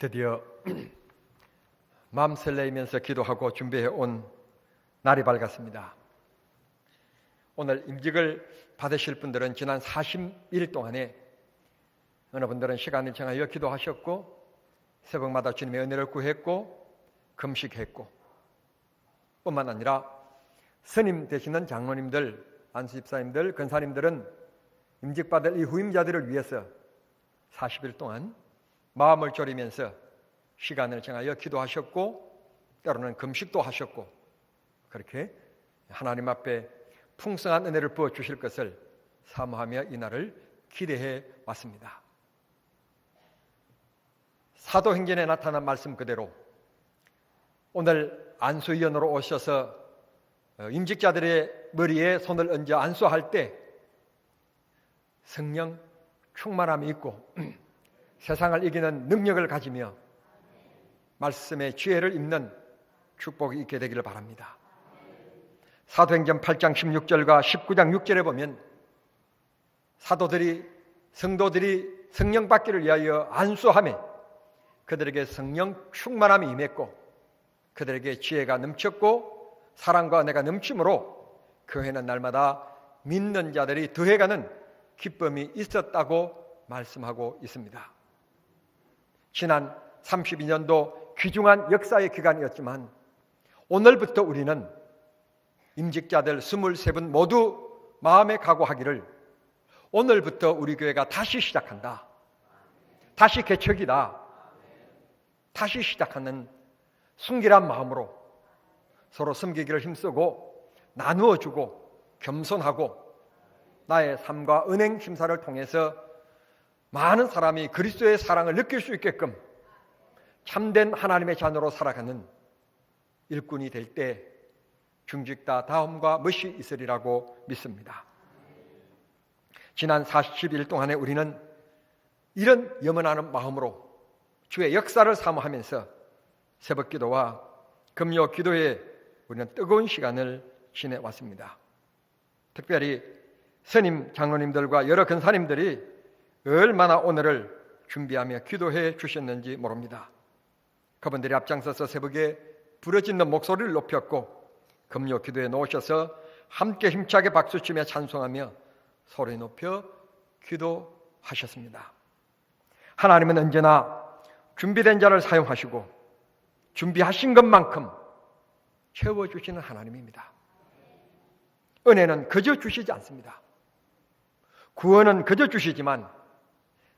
드디어 마음 설레이면서 기도하고 준비해 온 날이 밝았습니다. 오늘 임직을 받으실 분들은 지난 40일 동안에 어느 분들은 시간을 정하여 기도하셨고 새벽마다 주님의 은혜를 구했고 금식했고 뿐만 아니라 스님 되시는 장로님들, 안수집사님들, 근사님들은 임직받을 이 후임자들을 위해서 40일 동안 마음을 졸이면서 시간을 정하여 기도하셨고 때로는 금식도 하셨고 그렇게 하나님 앞에 풍성한 은혜를 부어주실 것을 사모하며 이 날을 기대해 왔습니다. 사도행전에 나타난 말씀 그대로 오늘 안수위원으로 오셔서 임직자들의 머리에 손을 얹어 안수할 때 성령 충만함이 있고 세상을 이기는 능력을 가지며 말씀의 지혜를 입는 축복이 있게 되기를 바랍니다. 사도행전 8장 16절과 19장 6절에 보면 사도들이 성도들이 성령 받기를 위하여 안수하며 그들에게 성령 충만함이 임했고 그들에게 지혜가 넘쳤고 사랑과 은혜가 넘침으로 교회는 날마다 믿는 자들이 더해가는 기쁨이 있었다고 말씀하고 있습니다. 지난 32년도 귀중한 역사의 기간이었지만 오늘부터 우리는 임직자들 23분 모두 마음에 각오하기를 오늘부터 우리 교회가 다시 시작한다. 다시 개척이다. 다시 시작하는 순결한 마음으로 서로 섬기기를 힘쓰고 나누어주고 겸손하고 나의 삶과 은행 심사를 통해서 많은 사람이 그리스도의 사랑을 느낄 수 있게끔 참된 하나님의 자녀로 살아가는 일꾼이 될 때 중직다 다음과 멋이 있으리라고 믿습니다. 지난 40일 동안에 우리는 이런 염원하는 마음으로 주의 역사를 사모하면서 새벽기도와 금요 기도에 우리는 뜨거운 시간을 지내왔습니다. 특별히 스님 장로님들과 여러 근사님들이 얼마나 오늘을 준비하며 기도해 주셨는지 모릅니다. 그분들이 앞장서서 새벽에 부르짖는 목소리를 높였고 금요 기도에 놓으셔서 함께 힘차게 박수치며 찬송하며 소리 높여 기도하셨습니다. 하나님은 언제나 준비된 자를 사용하시고 준비하신 것만큼 채워주시는 하나님입니다. 은혜는 그저 주시지 않습니다. 구원은 그저 주시지만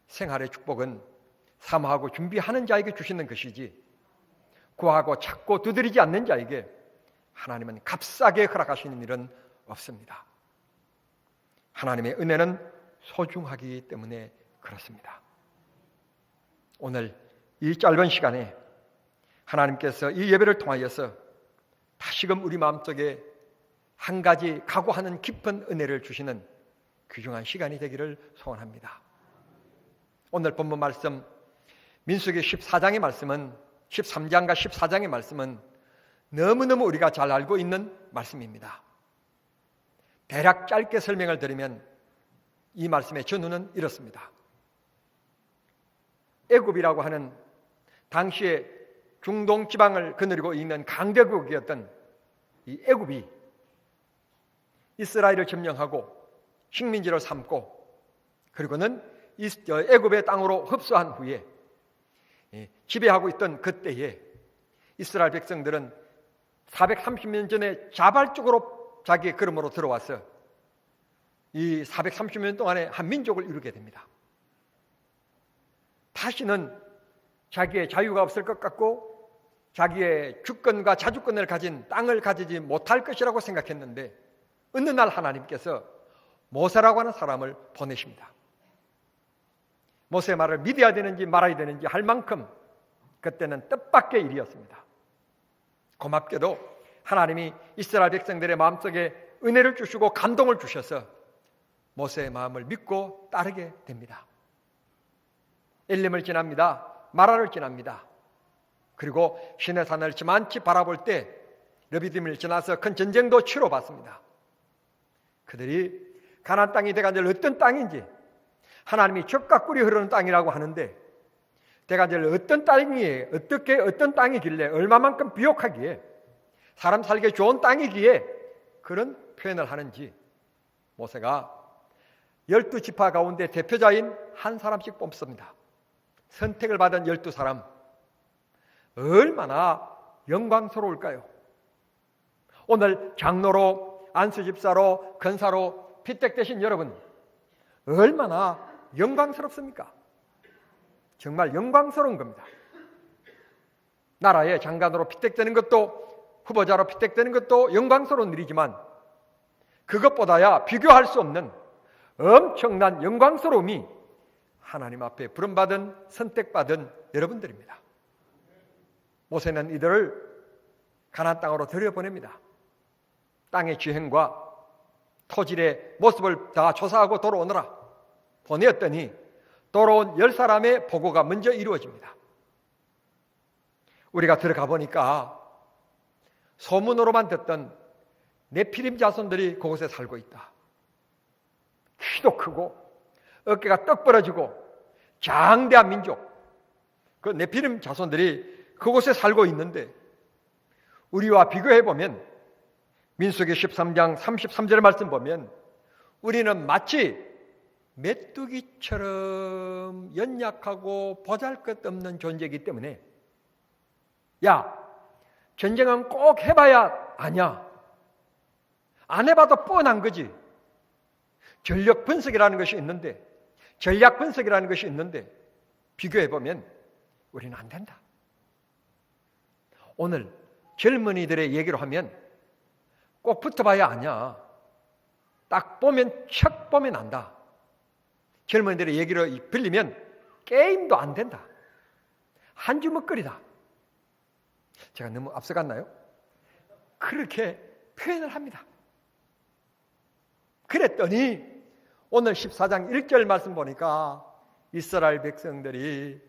생활의 축복은 사모하고 준비하는 자에게 주시는 것이지 구하고 찾고 두드리지 않는 자에게 하나님은 값싸게 허락하시는 일은 없습니다. 하나님의 은혜는 소중하기 때문에 그렇습니다. 오늘 이 짧은 시간에 하나님께서 이 예배를 통하여서 다시금 우리 마음속에 한 가지 각오하는 깊은 은혜를 주시는 귀중한 시간이 되기를 소원합니다. 오늘 본문 말씀 민수기 14장의 말씀은 13장과 14장의 말씀은 너무너무 우리가 잘 알고 있는 말씀입니다. 대략 짧게 설명을 드리면 이 말씀의 전후는 이렇습니다. 애굽이라고 하는 당시에 중동 지방을 거느리고 있는 강대국이었던 이 애굽이 이스라엘을 점령하고 식민지로 삼고 그리고는 애굽의 땅으로 흡수한 후에 지배하고 있던 그때에 이스라엘 백성들은 430년 전에 자발적으로 자기의 걸음으로 들어와서 이 430년 동안에 한 민족을 이루게 됩니다. 다시는 자기의 자유가 없을 것 같고 자기의 주권과 자주권을 가진 땅을 가지지 못할 것이라고 생각했는데 어느 날 하나님께서 모세라고 하는 사람을 보내십니다. 모세의 말을 믿어야 되는지 말아야 되는지 할 만큼 그때는 뜻밖의 일이었습니다. 고맙게도 하나님이 이스라엘 백성들의 마음속에 은혜를 주시고 감동을 주셔서 모세의 마음을 믿고 따르게 됩니다. 엘림을 지납니다. 마라를 지납니다. 그리고 시내산을 저만치 바라볼 때 르비딤을 지나서 큰 전쟁도 치러봤습니다. 그들이 가나안 땅이 돼가지고 어떤 땅인지 하나님이 젖과 꿀이 흐르는 땅이라고 하는데 대간절 어떤 땅이에 어떤 땅이길래 얼마만큼 비옥하기에 사람 살기 좋은 땅이기에 그런 표현을 하는지 모세가 12지파 가운데 대표자인 한 사람씩 뽑습니다. 선택을 받은 12사람 얼마나 영광스러울까요? 오늘 장로로 안수집사로 권사로 피택되신 여러분 얼마나 영광스럽습니까? 정말 영광스러운 겁니다. 나라의 장관으로 피택되는 것도 후보자로 피택되는 것도 영광스러운 일이지만 그것보다야 비교할 수 없는 엄청난 영광스러움이 하나님 앞에 부름받은 선택받은 여러분들입니다. 모세는 이들을 가나안 땅으로 들여보냅니다. 땅의 지형과 토질의 모습을 다 조사하고 돌아오느라 보내었더니 돌아온 10사람의 보고가 먼저 이루어집니다. 우리가 들어가 보니까 소문으로만 듣던 네피림 자손들이 그곳에 살고 있다. 키도 크고 어깨가 떡 벌어지고 장대한 민족, 그 네피림 자손들이 그곳에 살고 있는데 우리와 비교해보면 민수기 13장 33절의 말씀 보면 우리는 마치 메뚜기처럼 연약하고 보잘것없는 존재이기 때문에 야, 전쟁은 꼭 해봐야 아냐. 안 해봐도 뻔한 거지. 전력 분석이라는 것이 있는데 전략 분석이라는 것이 있는데 비교해보면 우리는 안 된다. 오늘 젊은이들의 얘기로 하면 꼭 붙어봐야 아냐. 딱 보면 척 보면 안다. 젊은이들의 얘기로 빌리면 게임도 안 된다. 한 주먹거리다. 제가 너무 앞서갔나요? 그렇게 표현을 합니다. 그랬더니 오늘 14장 1절 말씀 보니까 이스라엘 백성들이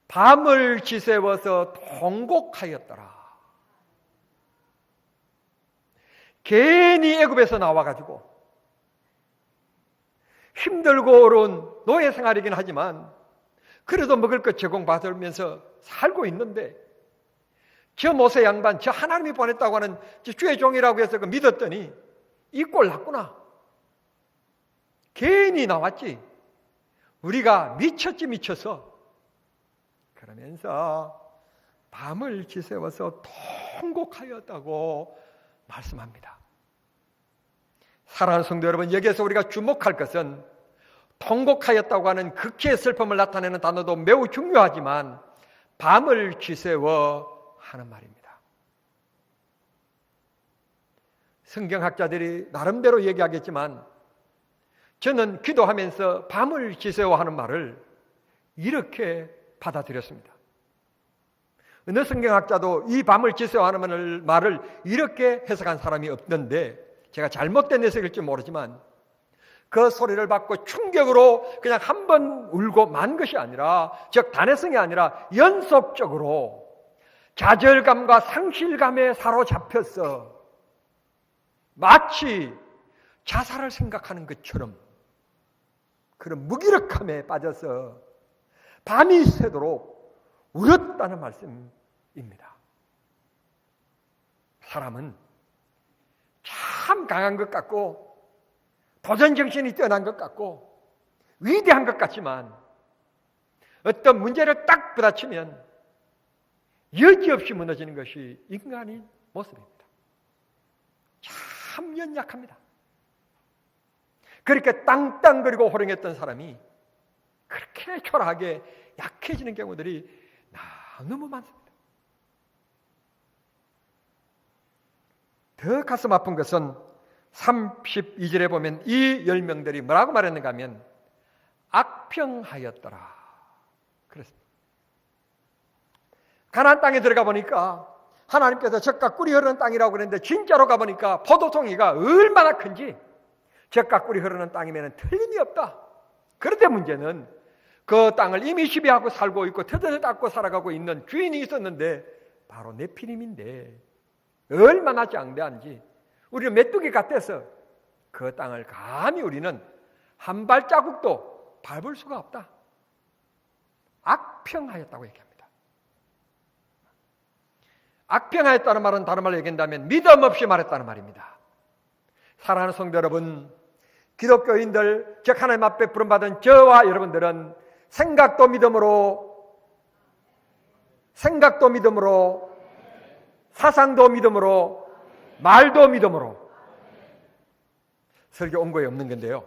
밤을 지새워서 통곡하였더라. 괜히 애굽에서 나와가지고 힘들고 어려운 노예 생활이긴 하지만 그래도 먹을 것 제공받으면서 살고 있는데 저 모세 양반, 저 하나님이 보냈다고 하는 주의 종이라고 해서 믿었더니 이 꼴 났구나. 괜히 나왔지. 우리가 미쳤지 미쳐서. 그러면서 밤을 지새워서 통곡하였다고 말씀합니다. 사랑하는 성도 여러분, 여기에서 우리가 주목할 것은 통곡하였다고 하는 극히의 슬픔을 나타내는 단어도 매우 중요하지만 밤을 지새워 하는 말입니다. 성경학자들이 나름대로 얘기하겠지만 저는 기도하면서 밤을 지새워 하는 말을 이렇게 받아들였습니다. 어느 성경학자도 이 밤을 지새워 하는 말을 이렇게 해석한 사람이 없는데 제가 잘못된 해석일지 모르지만 그 소리를 받고 충격으로 그냥 한 번 울고 만 것이 아니라 즉 단회성이 아니라 연속적으로 좌절감과 상실감에 사로잡혀서 마치 자살을 생각하는 것처럼 그런 무기력함에 빠져서 밤이 새도록 울었다는 말씀입니다. 사람은 참 강한 것 같고 도전정신이 뛰어난 것 같고 위대한 것 같지만 어떤 문제를 딱 부딪히면 여지없이 무너지는 것이 인간의 모습입니다. 참 연약합니다. 그렇게 땅땅거리고 호령했던 사람이 그렇게 초라하게 약해지는 경우들이 너무 많습니다. 더 가슴 아픈 것은 32절에 보면 이 10명들이 뭐라고 말했는가 하면 악평하였더라 그랬습니다. 가나안 땅에 들어가 보니까 하나님께서 젖과 꿀이 흐르는 땅이라고 그랬는데 진짜로 가보니까 포도송이가 얼마나 큰지 젖과 꿀이 흐르는 땅이면 틀림이 없다. 그런데 문제는 그 땅을 이미 지배하고 살고 있고 터전을 닦고 살아가고 있는 주인이 있었는데 바로 네피림인데 얼마나 장대한지 우리는 메뚜기 같아서 그 땅을 감히 우리는 한 발자국도 밟을 수가 없다. 악평하였다고 얘기합니다. 악평하였다는 말은 다른 말로 얘기한다면 믿음 없이 말했다는 말입니다. 사랑하는 성도 여러분, 기독교인들, 즉 하나님 앞에 부름받은 저와 여러분들은 생각도 믿음으로, 사상도 믿음으로, 말도 믿음으로 설교 온거에 없는 건데요.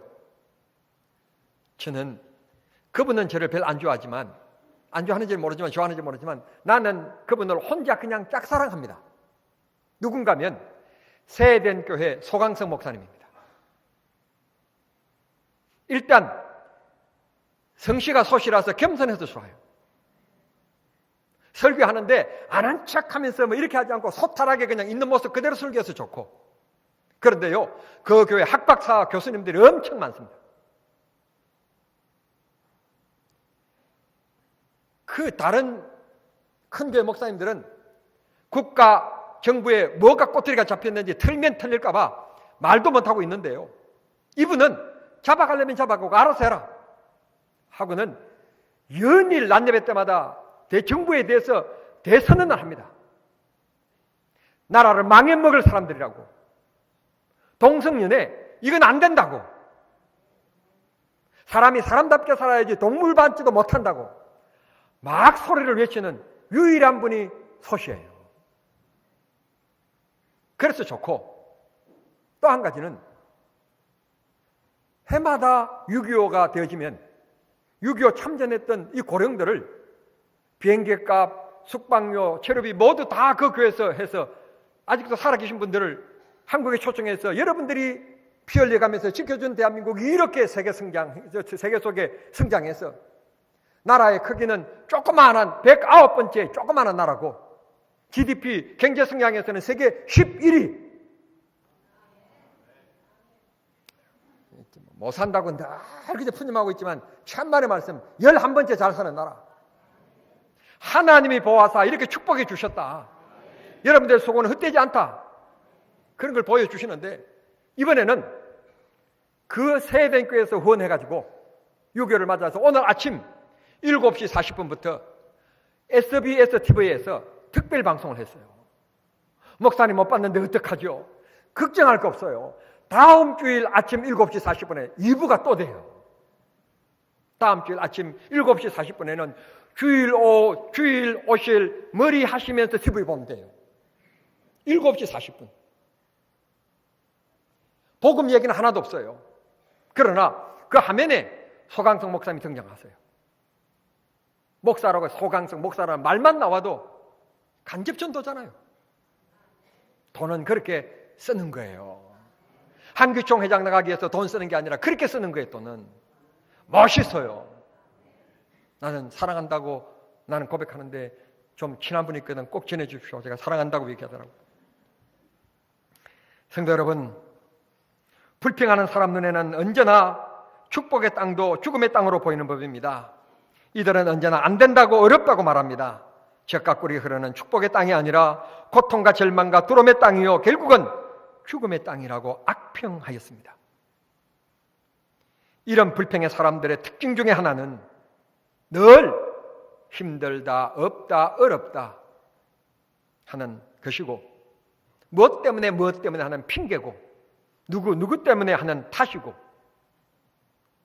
저는 그분은 저를 별로 안 좋아하는지 모르지만 좋아하는지 모르지만 나는 그분을 혼자 그냥 짝사랑합니다. 누군가면 세eden 교회 소강성 목사님입니다. 일단 성씨가 소씨라서 겸손해서 좋아요. 설교하는데 안 한 척하면서 뭐 이렇게 하지 않고 소탈하게 그냥 있는 모습 그대로 설교해서 좋고, 그런데요 그 교회 학박사 교수님들이 엄청 많습니다. 그 다른 큰 교회 목사님들은 국가 정부에 뭐가 꼬투리가 잡혔는지 틀면 틀릴까 봐 말도 못하고 있는데요, 이분은 잡아가려면 잡아가고 알아서 해라 하고는 연일 낮예배 때마다 대정부에 대해서 대선언을 합니다. 나라를 망해먹을 사람들이라고, 동성연애 이건 안 된다고, 사람이 사람답게 살아야지 동물 받지도 못한다고 막 소리를 외치는 유일한 분이 소씨예요. 그래서 좋고, 또 한 가지는 해마다 6.25가 되어지면 6.25 참전했던 이 고령들을 비행기값, 숙박료, 체류비 모두 다 그 교회에서 해서 아직도 살아계신 분들을 한국에 초청해서 여러분들이 피 흘려가면서 지켜준 대한민국이 이렇게 세계 속에 성장해서 나라의 크기는 조그마한 109번째 조그마한 나라고 GDP 경제 성장에서는 세계 11위. 못 산다고 늘 그저 푸념하고 있지만 천만의 말씀 11번째 잘 사는 나라. 하나님이 보아사 이렇게 축복해 주셨다. 여러분들 속은 헛되지 않다. 그런 걸 보여주시는데, 이번에는 그 세eden 교회에서 후원해가지고 6.25를 맞아서 오늘 아침 7시 40분부터 SBS TV에서 특별 방송을 했어요. 목사님 못 봤는데 어떡하죠? 걱정할 거 없어요. 다음 주일 아침 7시 40분에 2부가 또 돼요. 다음 주일 아침 7시 40분에는 주일 오실 머리 하시면서 TV 보면 돼요. 7시 40분. 복음 얘기는 하나도 없어요. 그러나 그 화면에 소강성 목사님이 등장하세요. 목사라고 소강성 목사라는 말만 나와도 간접 전도잖아요. 돈은 그렇게 쓰는 거예요. 한규총 회장 나가기 위해서 돈 쓰는 게 아니라 그렇게 쓰는 거예요. 돈은 멋있어요. 나는 사랑한다고 나는 고백하는데 좀 친한 분이 있거든 꼭 전해주십시오. 제가 사랑한다고 얘기하더라고요. 성도 여러분, 불평하는 사람 눈에는 언제나 축복의 땅도 죽음의 땅으로 보이는 법입니다. 이들은 언제나 안 된다고 어렵다고 말합니다. 젖과 꿀이 흐르는 축복의 땅이 아니라 고통과 절망과 두려움의 땅이요 결국은 죽음의 땅이라고 악평하였습니다. 이런 불평의 사람들의 특징 중에 하나는 늘 힘들다, 없다, 어렵다 하는 것이고, 무엇 때문에 하는 핑계고, 누구 때문에 하는 탓이고,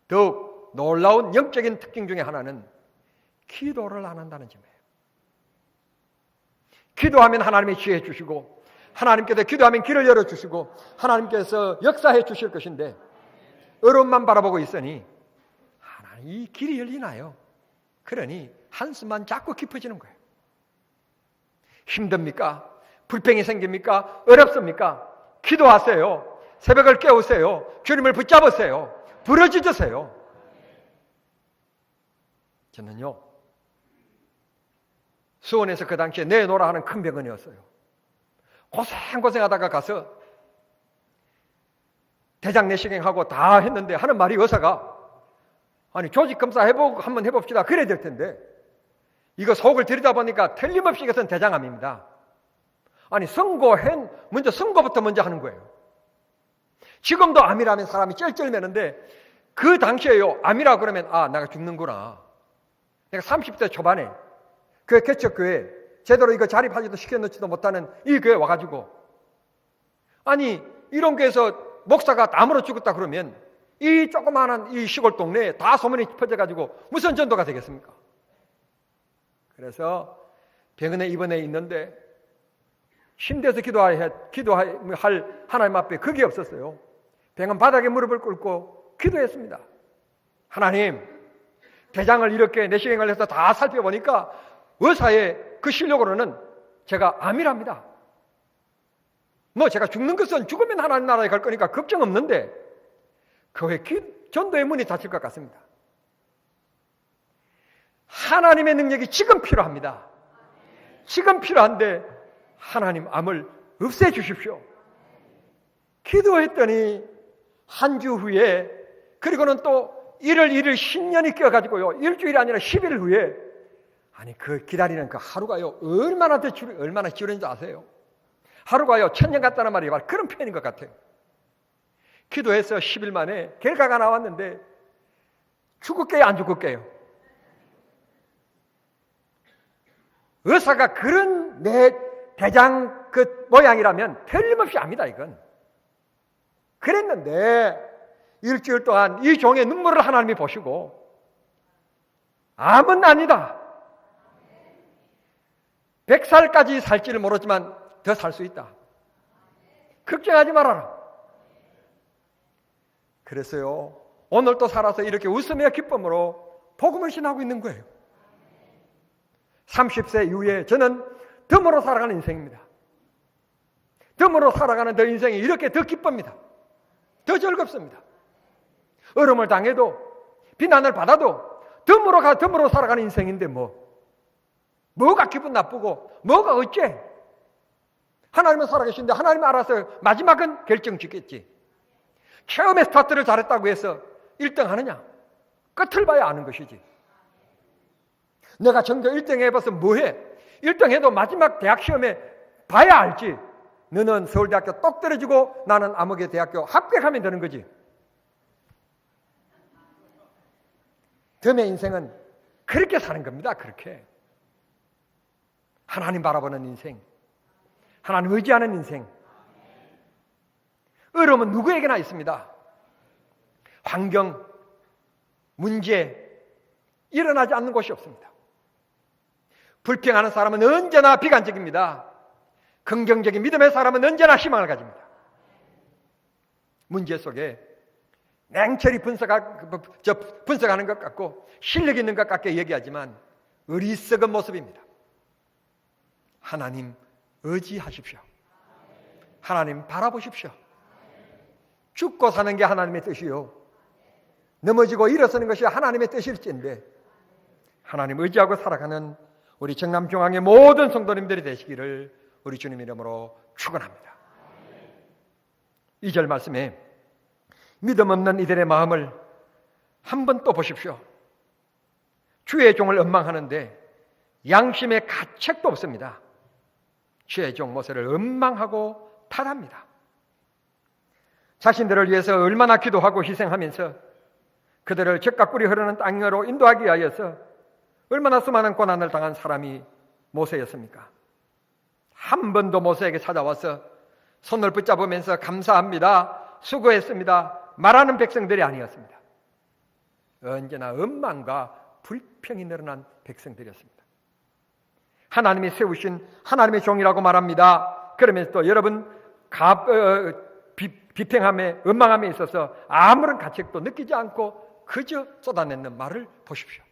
더욱 놀라운 영적인 특징 중에 하나는 기도를 안 한다는 점이에요. 기도하면 하나님이 지혜해 주시고, 하나님께서 기도하면 길을 열어주시고, 하나님께서 역사해 주실 것인데, 어려움만 바라보고 있으니 하나님 이 길이 열리나요? 그러니 한숨만 자꾸 깊어지는 거예요. 힘듭니까? 불평이 생깁니까? 어렵습니까? 기도하세요. 새벽을 깨우세요. 주님을 붙잡으세요. 부르짖으세요. 저는요, 수원에서 그 당시에 내놓으라 하는 큰 병원이었어요. 고생하다가 가서 대장 내시경하고 다 했는데 하는 말이 의사가, 아니 조직 검사 한번 해봅시다 그래야 될 텐데, 이거 속을 들여다보니까 틀림없이 이것은 대장암입니다. 아니 선거부터 먼저 하는 거예요. 지금도 암이라면 사람이 쩔쩔매는데 그 당시에요, 암이라 그러면 아 내가 죽는구나, 내가 30대 초반에 그 개척교회 제대로 이거 자립하지도 시켜놓지도 못하는 이 교회 와가지고, 아니 이런 교회에서 목사가 암으로 죽었다 그러면 이 조그마한 이 시골 동네에 다 소문이 퍼져가지고 무슨 전도가 되겠습니까? 그래서 병원에 입원해 있는데 침대에서 기도할 하나님 앞에 그게 없었어요. 병원 바닥에 무릎을 꿇고 기도했습니다. 하나님, 대장을 이렇게 내시경을 해서 다 살펴보니까 의사의 그 실력으로는 제가 암이랍니다. 뭐 제가 죽는 것은 죽으면 하나님 나라에 갈 거니까 걱정 없는데 그 전도의 문이 닫힐 것 같습니다. 하나님의 능력이 지금 필요합니다. 지금 필요한데 하나님 암을 없애주십시오. 기도했더니 한 주 후에, 그리고는 또 1일 10년이 껴가지고요, 일주일이 아니라 10일 후에, 아니 그 기다리는 그 하루가요 얼마나 지루한지 아세요? 하루가요 1000년 같다는 말이 그런 표현인 것 같아요. 기도해서 10일 만에 결과가 나왔는데 죽을게요 안 죽을게요? 의사가 그런 내 대장 그 모양이라면 틀림없이 압니다. 이건 그랬는데 일주일 동안 이 종의 눈물을 하나님이 보시고 암은 아니다, 100살까지 살지를 모르지만 더 살 수 있다, 걱정하지 말아라. 그래서요 오늘 또 살아서 이렇게 웃으며 기쁨으로 복음을 전하고 있는 거예요. 30세 이후에 저는 덤으로 살아가는 인생입니다. 덤으로 살아가는 더 인생이 이렇게 더 기쁩니다. 더 즐겁습니다. 어려움을 당해도 비난을 받아도 덤으로 살아가는 인생인데 뭐가 기분 나쁘고 뭐가 어째? 하나님은 살아계신데 하나님이 알아서 마지막은 결정 짓겠지. 처음에 스타트를 잘했다고 해서 1등 하느냐? 끝을 봐야 아는 것이지. 내가 전교 1등 해봐서 뭐해? 1등 해도 마지막 대학 시험에 봐야 알지. 너는 서울대학교 똑 떨어지고 나는 아무개 대학교 합격하면 되는 거지. 덤의 인생은 그렇게 사는 겁니다. 그렇게 하나님 바라보는 인생, 하나님 의지하는 인생. 어려움은 누구에게나 있습니다. 환경, 문제 일어나지 않는 곳이 없습니다. 불평하는 사람은 언제나 비관적입니다. 긍정적인 믿음의 사람은 언제나 희망을 가집니다. 문제 속에 냉철히 분석하는 것 같고 실력 있는 것 같게 얘기하지만 어리석은 모습입니다. 하나님 의지하십시오. 하나님 바라보십시오. 죽고 사는 게 하나님의 뜻이요, 넘어지고 일어서는 것이 하나님의 뜻일진데 하나님 의지하고 살아가는 우리 정남중앙의 모든 성도님들이 되시기를 우리 주님 이름으로 축원합니다. 2절 말씀에 믿음 없는 이들의 마음을 한번 또 보십시오. 주의 종을 원망하는데 양심의 가책도 없습니다. 주의 종 모세를 원망하고 탓합니다. 자신들을 위해서 얼마나 기도하고 희생하면서 그들을 젖과 꿀이 흐르는 땅으로 인도하기 위하여서 얼마나 수많은 고난을 당한 사람이 모세였습니까? 한 번도 모세에게 찾아와서 손을 붙잡으면서 감사합니다, 수고했습니다 말하는 백성들이 아니었습니다. 언제나 원망과 불평이 늘어난 백성들이었습니다. 하나님이 세우신 하나님의 종이라고 말합니다. 그러면서 또 여러분 비평함에 원망함에 있어서 아무런 가책도 느끼지 않고 그저 쏟아내는 말을 보십시오.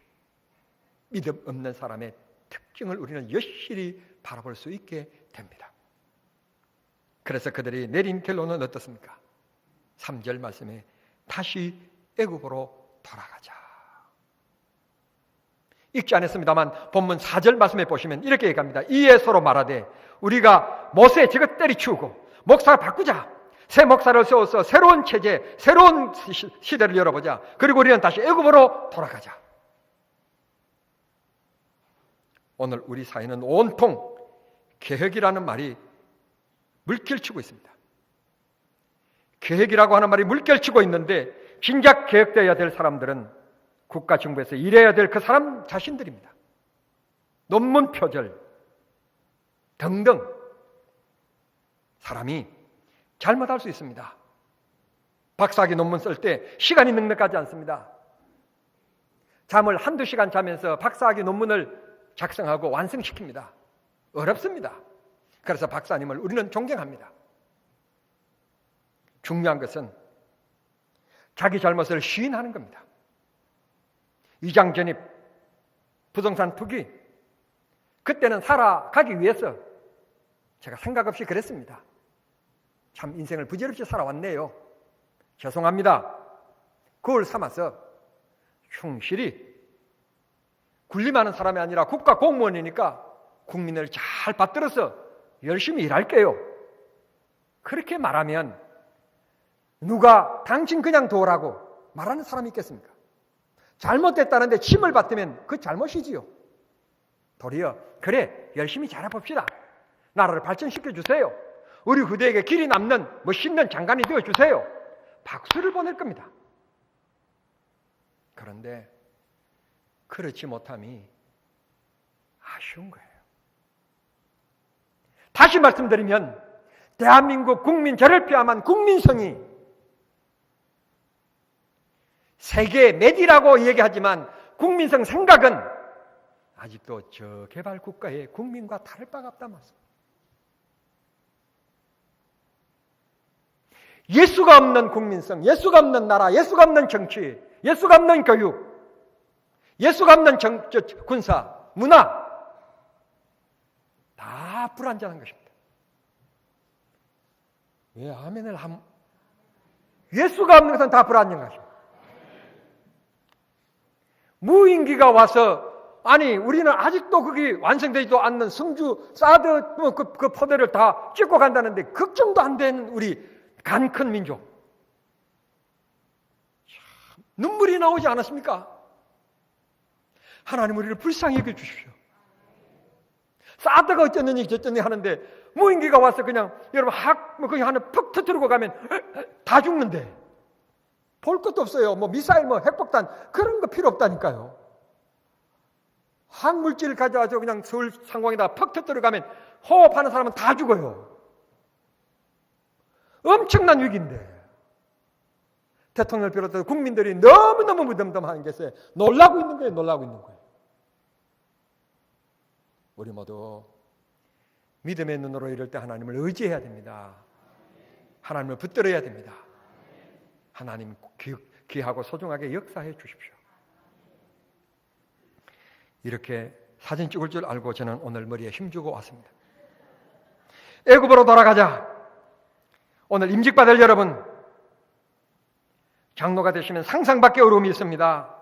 믿음 없는 사람의 특징을 우리는 여실히 바라볼 수 있게 됩니다. 그래서 그들이 내린 결론은 어떻습니까? 3절 말씀에 다시 애굽으로 돌아가자. 읽지 않았습니다만 본문 4절 말씀에 보시면 이렇게 얘기합니다. 이에 서로 말하되 우리가 모세 저것 때리치우고 목사를 바꾸자. 새 목사를 세워서 새로운 체제, 새로운 시대를 열어보자. 그리고 우리는 다시 애굽으로 돌아가자. 오늘 우리 사회는 온통 개혁이라는 말이 물결치고 있습니다. 개혁이라고 하는 말이 물결치고 있는데 진작 개혁되어야 될 사람들은 국가정부에서 일해야 될 그 사람 자신들입니다. 논문 표절 등등 사람이 잘못할 수 있습니다. 박사학위 논문 쓸 때 시간이 넉넉하지 않습니다. 잠을 한두 시간 자면서 박사학위 논문을 작성하고 완성시킵니다. 어렵습니다. 그래서 박사님을 우리는 존경합니다. 중요한 것은 자기 잘못을 시인하는 겁니다. 위장전입, 부동산 투기, 그때는 살아가기 위해서 제가 생각 없이 그랬습니다. 참 인생을 부질없이 살아왔네요. 죄송합니다. 그걸 삼아서 충실히 군림하는 사람이 아니라 국가 공무원이니까 국민을 잘 받들어서 열심히 일할게요. 그렇게 말하면 누가 당신 그냥 둬라고 말하는 사람이 있겠습니까? 잘못됐다는데 침을 뱉으면 그 잘못이지요. 도리어 그래 열심히 잘해봅시다. 나라를 발전시켜 주세요. 우리 후대에게 길이 남는 멋있는 장관이 되어주세요. 박수를 보낼 겁니다. 그런데 그렇지 못함이 아쉬운 거예요. 다시 말씀드리면 대한민국 국민 저를 포함한 국민성이 세계 매디라고 얘기하지만 국민성 생각은 아직도 저 개발 국가의 국민과 다를 바가 없단 말씀. 예수가 없는 국민성, 예수가 없는 나라, 예수가 없는 정치, 예수가 없는 교육, 예수가 없는 군사, 문화 다 불완전한 것입니다. 왜 아멘을 함? 예수가 없는 것은 다 불완전한 것입니다. 무인기가 와서 아니 우리는 아직도 그게 완성되지도 않는 성주 사드 그 포대를 다 찍고 간다는데 걱정도 안 되는 우리 간 큰 민족. 참, 눈물이 나오지 않았습니까? 하나님 우리를 불쌍히 여겨주십시오. 사드가 어쩌느니 저쩌느니 하는데 무인기가 와서 그냥 여러분 거기 하나 퍽 터뜨리고 가면 다 죽는데 볼 것도 없어요. 뭐 미사일 핵폭탄 그런 거 필요 없다니까요. 핵물질을 가져와서 그냥 서울 상공에다 퍽 터뜨려 가면 호흡하는 사람은 다 죽어요. 엄청난 위기인데 대통령을 비롯해서 국민들이 너무너무 무덤덤한 것에 놀라고 있는 거예요. 놀라고 있는 거예요. 우리 모두 믿음의 눈으로 이럴 때 하나님을 의지해야 됩니다. 하나님을 붙들어야 됩니다. 하나님 귀하고 소중하게 역사해 주십시오. 이렇게 사진 찍을 줄 알고 저는 오늘 머리에 힘주고 왔습니다. 애굽으로 돌아가자. 오늘 임직받을 여러분, 장로가 되시면 상상밖에 어려움이 있습니다.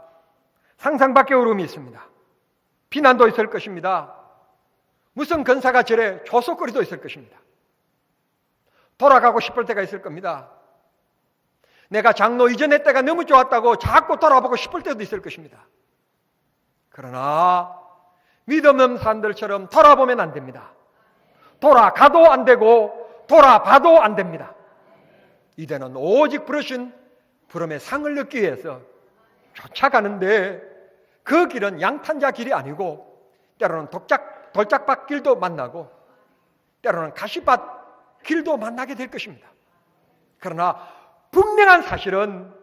상상밖에 어려움이 있습니다. 비난도 있을 것입니다. 무슨 근사가 절에 조속거리도 있을 것입니다. 돌아가고 싶을 때가 있을 겁니다. 내가 장로 이전의 때가 너무 좋았다고 자꾸 돌아보고 싶을 때도 있을 것입니다. 그러나 믿음 없는 사람들처럼 돌아보면 안 됩니다. 돌아가도 안 되고 돌아봐도 안 됩니다. 이제는 오직 부르신 부름의 상을 얻기 위해서 쫓아가는데 그 길은 양탄자 길이 아니고 때로는 돌짝밭 길도 만나고 때로는 가시밭 길도 만나게 될 것입니다. 그러나 분명한 사실은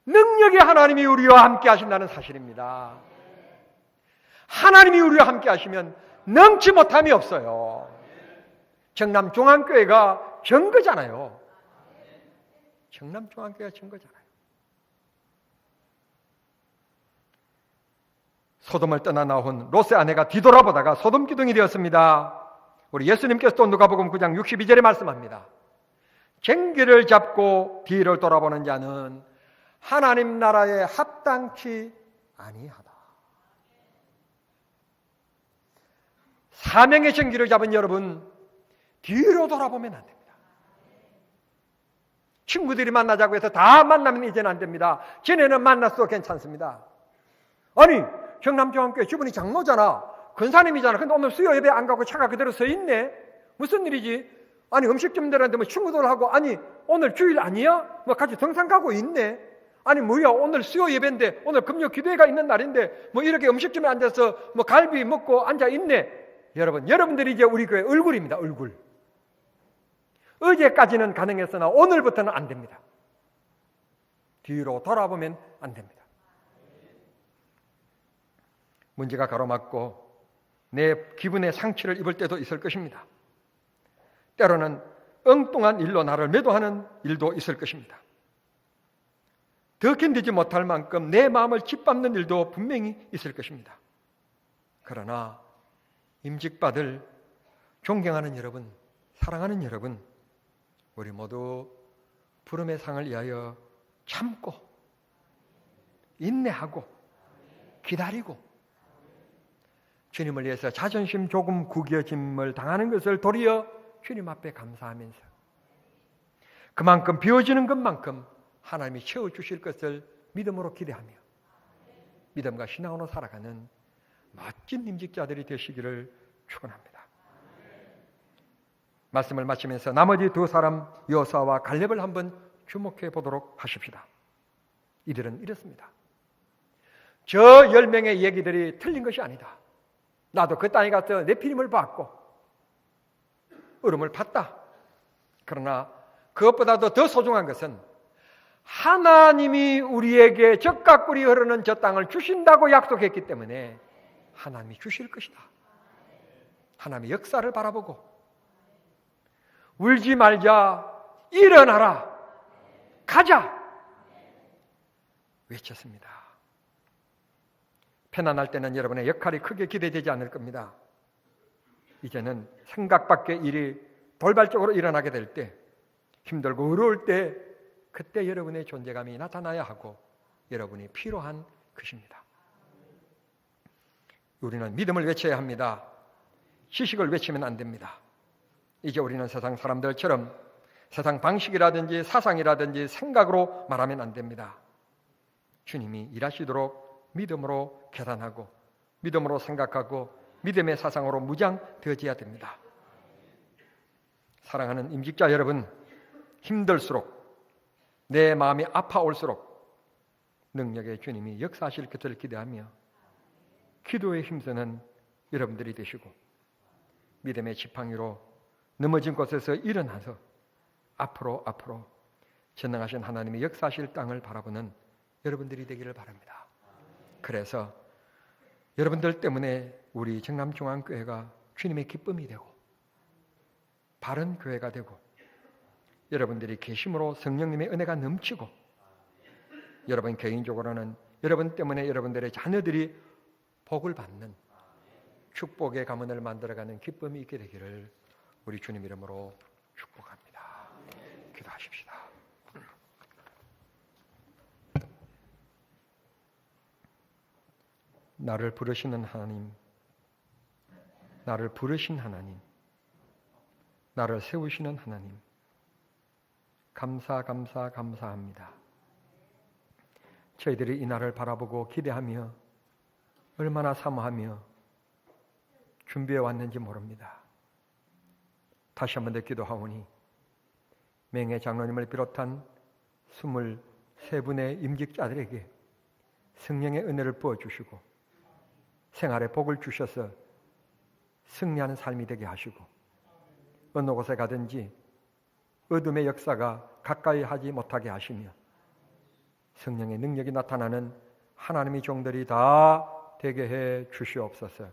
능력의 하나님이 우리와 함께 하신다는 사실입니다. 하나님이 우리와 함께 하시면 능치 못함이 없어요. 정남중앙교회가 증거잖아요. 정남중앙교회가 증거잖아요. 소돔을 떠나 나온 롯의 아내가 뒤돌아보다가 소돔 기둥이 되었습니다. 우리 예수님께서 또 누가복음 9장 62절에 말씀합니다. 쟁기를 잡고 뒤를 돌아보는 자는 하나님 나라에 합당치 아니하다. 사명의 쟁기를 잡은 여러분, 뒤로 돌아보면 안 됩니다. 친구들이 만나자고 해서 다 만나면 이제는 안 됩니다. 전에는 만났어도 괜찮습니다. 아니, 경남중앙교회 주분이 장로잖아. 근사님이잖아. 근데 오늘 수요 예배 안 가고 차가 그대로 서 있네. 무슨 일이지? 아니, 음식점들한테 친구들하고 아니, 오늘 주일 아니야? 같이 등산 가고 있네. 아니 뭐야, 오늘 수요 예배인데, 오늘 금요 기도회가 있는 날인데 뭐 이렇게 음식점에 앉아서 뭐 갈비 먹고 앉아 있네. 여러분들이 이제 우리 교회 얼굴입니다. 얼굴. 어제까지는 가능했으나 오늘부터는 안 됩니다. 뒤로 돌아보면 안 됩니다. 문제가 가로막고 내 기분에 상처를 입을 때도 있을 것입니다. 때로는 엉뚱한 일로 나를 매도하는 일도 있을 것입니다. 더 견디지 못할 만큼 내 마음을 짓밟는 일도 분명히 있을 것입니다. 그러나 임직받을 존경하는 여러분, 사랑하는 여러분, 우리 모두 부름의 상을 위하여 참고 인내하고 기다리고 주님을 위해서 자존심 조금 구겨짐을 당하는 것을 도리어 주님 앞에 감사하면서 그만큼 비워지는 것만큼 하나님이 채워주실 것을 믿음으로 기대하며 믿음과 신앙으로 살아가는 멋진 임직자들이 되시기를 축원합니다. 말씀을 마치면서 나머지 두 사람 여호수아와 갈렙을 한번 주목해 보도록 하십시다. 이들은 이렇습니다. 저 10명의 얘기들이 틀린 것이 아니다. 나도 그 땅에 가서 내 피임을 받고 얼음을 팠다. 그러나 그것보다도 더 소중한 것은 하나님이 우리에게 젖과 꿀이 흐르는 저 땅을 주신다고 약속했기 때문에 하나님이 주실 것이다. 하나님의 역사를 바라보고 울지 말자, 일어나라, 가자 외쳤습니다. 편안할 때는 여러분의 역할이 크게 기대되지 않을 겁니다. 이제는 생각 밖의 일이 돌발적으로 일어나게 될 때, 힘들고 어려울 때 그때 여러분의 존재감이 나타나야 하고 여러분이 필요한 것입니다. 우리는 믿음을 외쳐야 합니다. 지식을 외치면 안 됩니다. 이제 우리는 세상 사람들처럼 세상 방식이라든지 사상이라든지 생각으로 말하면 안 됩니다. 주님이 일하시도록 믿음으로 계산하고 믿음으로 생각하고 믿음의 사상으로 무장되어져야 됩니다. 사랑하는 임직자 여러분, 힘들수록 내 마음이 아파올수록 능력의 주님이 역사하실 것을 기대하며 기도에 힘쓰는 여러분들이 되시고 믿음의 지팡이로 넘어진 곳에서 일어나서 앞으로 전능하신 하나님의 역사하실 땅을 바라보는 여러분들이 되기를 바랍니다. 그래서 여러분들 때문에 우리 정남중앙교회가 주님의 기쁨이 되고 바른 교회가 되고 여러분들이 계심으로 성령님의 은혜가 넘치고 여러분 개인적으로는 여러분 때문에 여러분들의 자녀들이 복을 받는 축복의 가문을 만들어가는 기쁨이 있게 되기를 우리 주님 이름으로 축복합니다. 기도하십시다. 나를 부르시는 하나님, 나를 부르신 하나님, 나를 세우시는 하나님, 감사합니다. 저희들이 이 날을 바라보고 기대하며 얼마나 사모하며 준비해 왔는지 모릅니다. 다시 한번 더 기도하오니 맹해 장로님을 비롯한 23분의 임직자들에게 성령의 은혜를 부어주시고 생활의 복을 주셔서 승리하는 삶이 되게 하시고 어느 곳에 가든지 어둠의 역사가 가까이 하지 못하게 하시며 성령의 능력이 나타나는 하나님의 종들이 다 되게 해 주시옵소서.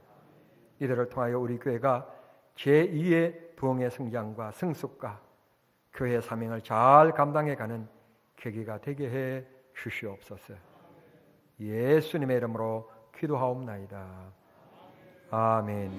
이들을 통하여 우리 교회가 제2의 부흥의 성장과 성숙과 교회의 사명을 잘 감당해가는 계기가 되게 해 주시옵소서. 예수님의 이름으로 기도하옵나이다. 아멘.